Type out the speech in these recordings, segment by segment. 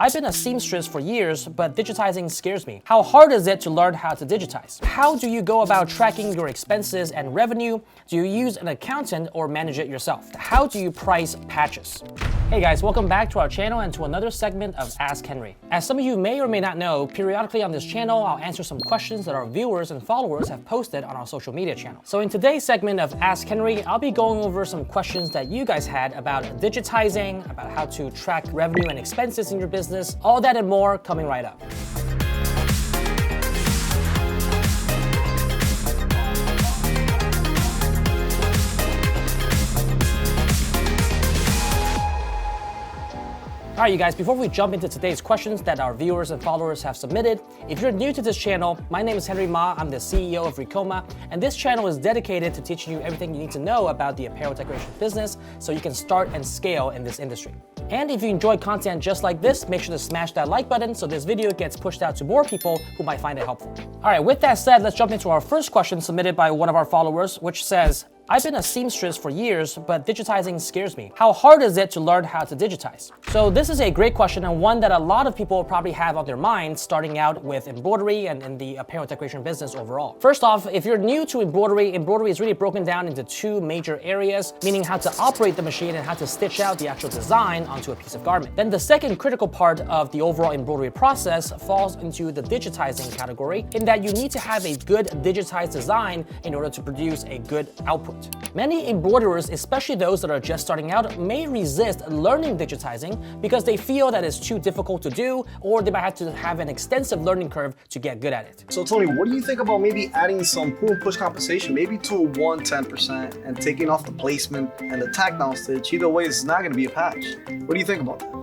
I've been a seamstress for years, but digitizing scares me. How hard is it to learn how to digitize? How do you go about tracking your expenses and revenue? Do you use an accountant or manage it yourself? How do you price patches? Hey guys, welcome back to our channel and to another segment of Ask Henry. As some of you may or may not know, periodically on this channel, I'll answer some questions that our viewers and followers have posted on our social media channel. So in today's segment of Ask Henry, I'll be going over some questions that you guys had about digitizing, about how to track revenue and expenses in your business, all that and more coming right up. All right, you guys, before we jump into today's questions that our viewers and followers have submitted, if you're new to this channel, my name is Henry Ma, I'm the CEO of Ricoma, and this channel is dedicated to teaching you everything you need to know about the apparel decoration business so you can start and scale in this industry. And if you enjoy content just like this, make sure to smash that like button so this video gets pushed out to more people who might find it helpful. All right, with that said, let's jump into our first question submitted by one of our followers, which says, I've been a seamstress for years, but digitizing scares me. How hard is it to learn how to digitize? So this is a great question and one that a lot of people probably have on their minds starting out with embroidery and in the apparel decoration business overall. First off, if you're new to embroidery is really broken down into two major areas, meaning how to operate the machine and how to stitch out the actual design onto a piece of garment. Then the second critical part of the overall embroidery process falls into the digitizing category, in that you need to have a good digitized design in order to produce a good output. Many embroiderers, especially those that are just starting out, may resist learning digitizing because they feel that it's too difficult to do, or they might have to have an extensive learning curve to get good at it. So Tony, what do you think about maybe adding some pull and push compensation, maybe to 110%, and taking off the placement and the tack down stitch? Either way, it's not going to be a patch. What do you think about that?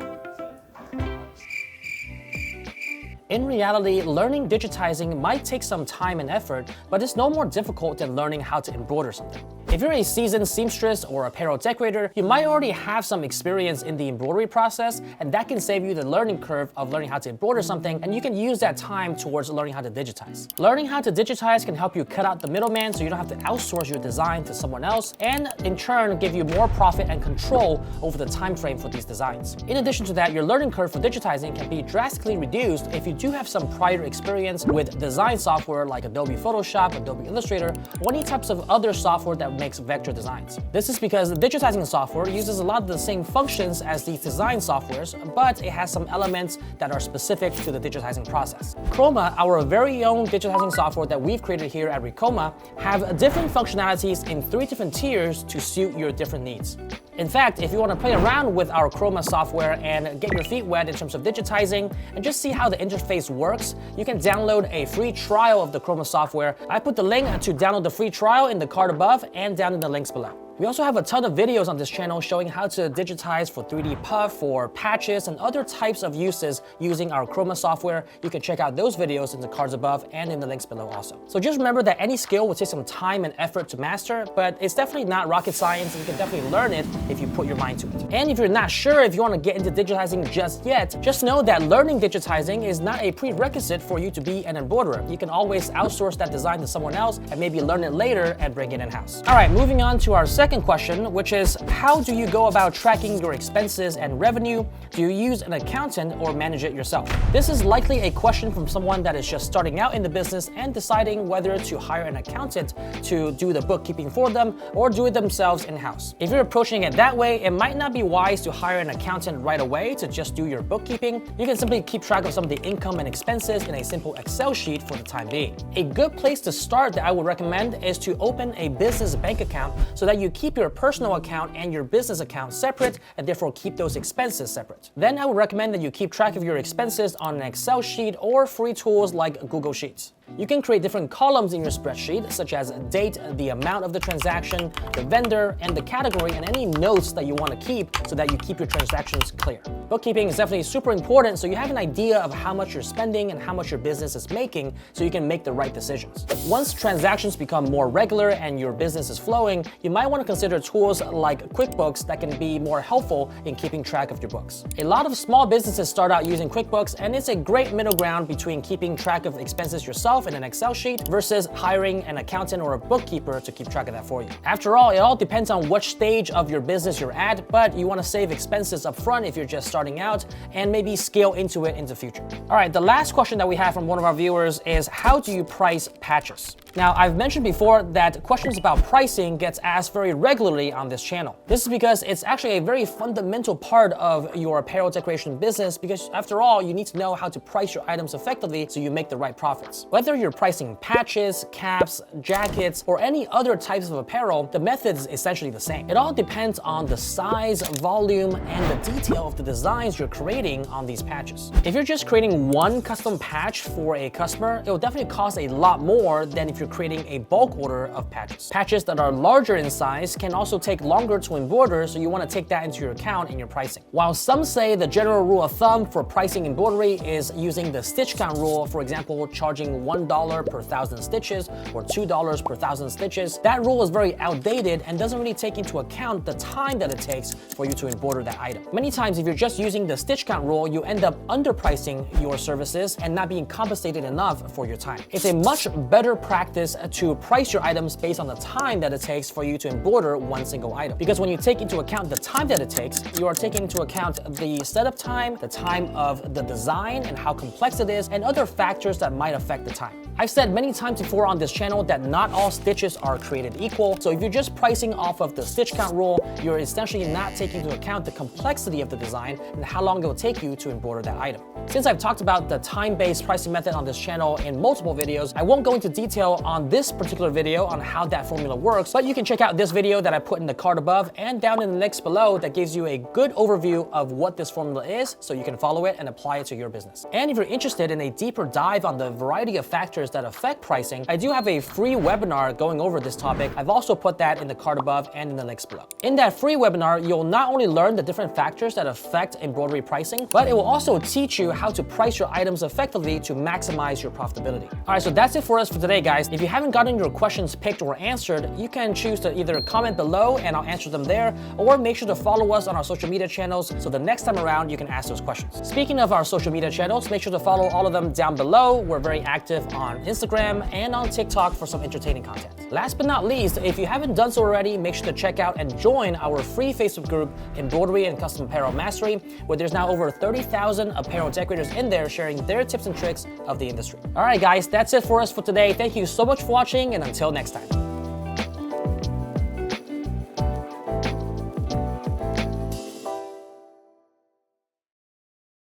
In reality, learning digitizing might take some time and effort, but it's no more difficult than learning how to embroider something. If you're a seasoned seamstress or apparel decorator, you might already have some experience in the embroidery process, and that can save you the learning curve of learning how to embroider something, and you can use that time towards learning how to digitize. Learning how to digitize can help you cut out the middleman so you don't have to outsource your design to someone else, and in turn give you more profit and control over the time frame for these designs. In addition to that, your learning curve for digitizing can be drastically reduced if you do have some prior experience with design software like Adobe Photoshop, Adobe Illustrator, or any types of other software that makes vector designs. This is because the digitizing software uses a lot of the same functions as these design softwares, but it has some elements that are specific to the digitizing process. Ricoma, our very own digitizing software that we've created here at Ricoma, have different functionalities in 3 different tiers to suit your different needs. In fact, if you want to play around with our Ricoma software and get your feet wet in terms of digitizing and just see how the interface works, you can download a free trial of the Ricoma software. I put the link to download the free trial in the card above and down in the links below. We also have a ton of videos on this channel showing how to digitize for 3D puff, for patches, and other types of uses using our Ricoma software. You can check out those videos in the cards above and in the links below also. So just remember that any skill will take some time and effort to master, but it's definitely not rocket science, and you can definitely learn it if you put your mind to it. And if you're not sure if you want to get into digitizing just yet, just know that learning digitizing is not a prerequisite for you to be an embroiderer. You can always outsource that design to someone else and maybe learn it later and bring it in-house. All right, moving on to our second question, which is, how do you go about tracking your expenses and revenue? Do you use an accountant or manage it yourself? This is likely a question from someone that is just starting out in the business and deciding whether to hire an accountant to do the bookkeeping for them or do it themselves in-house. If you're approaching it that way, it might not be wise to hire an accountant right away to just do your bookkeeping. You can simply keep track of some of the income and expenses in a simple Excel sheet for the time being. A good place to start that I would recommend is to open a business bank account so that you keep your personal account and your business account separate and therefore keep those expenses separate. Then I would recommend that you keep track of your expenses on an Excel sheet or free tools like Google Sheets. You can create different columns in your spreadsheet, such as date, the amount of the transaction, the vendor, and the category, and any notes that you want to keep so that you keep your transactions clear. Bookkeeping is definitely super important so you have an idea of how much you're spending and how much your business is making so you can make the right decisions. Once transactions become more regular and your business is flowing, you might want to consider tools like QuickBooks that can be more helpful in keeping track of your books. A lot of small businesses start out using QuickBooks, and it's a great middle ground between keeping track of expenses yourself yourself in an Excel sheet versus hiring an accountant or a bookkeeper to keep track of that for you. After all, it all depends on which stage of your business you're at, but you want to save expenses up front if you're just starting out and maybe scale into it in the future. All right, the last question that we have from one of our viewers is, how do you price patches? Now, I've mentioned before that questions about pricing gets asked very regularly on this channel. This is because it's actually a very fundamental part of your apparel decoration business, because after all, you need to know how to price your items effectively so you make the right profits. Whether you're pricing patches, caps, jackets, or any other types of apparel, the method is essentially the same. It all depends on the size, volume, and the detail of the designs you're creating on these patches. If you're just creating one custom patch for a customer, it will definitely cost a lot more than if you're creating a bulk order of patches. Patches that are larger in size can also take longer to embroider, so you want to take that into your account in your pricing. While some say the general rule of thumb for pricing embroidery is using the stitch count rule, for example, charging $1 per 1,000 stitches or $2 per 1,000 stitches, that rule is very outdated and doesn't really take into account the time that it takes for you to embroider that item. Many times, if you're just using the stitch count rule, you end up underpricing your services and not being compensated enough for your time. It's a much better practice to price your items based on the time that it takes for you to embroider one single item. Because when you take into account the time that it takes, you are taking into account the setup time, the time of the design and how complex it is, and other factors that might affect the time. I've said many times before on this channel that not all stitches are created equal, so if you're just pricing off of the stitch count rule, you're essentially not taking into account the complexity of the design and how long it will take you to embroider that item. Since I've talked about the time-based pricing method on this channel in multiple videos, I won't go into detail on this particular video on how that formula works, but you can check out this video that I put in the card above and down in the links below that gives you a good overview of what this formula is, so you can follow it and apply it to your business. And if you're interested in a deeper dive on the variety of factors that affect pricing, I do have a free webinar going over this topic. I've also put that in the card above and in the links below. In that free webinar, you'll not only learn the different factors that affect embroidery pricing, but it will also teach you how to price your items effectively to maximize your profitability. All right, so that's it for us for today, guys. If you haven't gotten your questions picked or answered, you can choose to either comment below and I'll answer them there, or make sure to follow us on our social media channels so the next time around you can ask those questions. Speaking of our social media channels, make sure to follow all of them down below. We're very active on Instagram and on TikTok for some entertaining content. Last but not least, if you haven't done so already, make sure to check out and join our free Facebook group, Embroidery and Custom Apparel Mastery, where there's now over 30,000 apparel decorators in there sharing their tips and tricks of the industry. All right, guys, that's it for us for today. Thank you so much for watching, and until next time.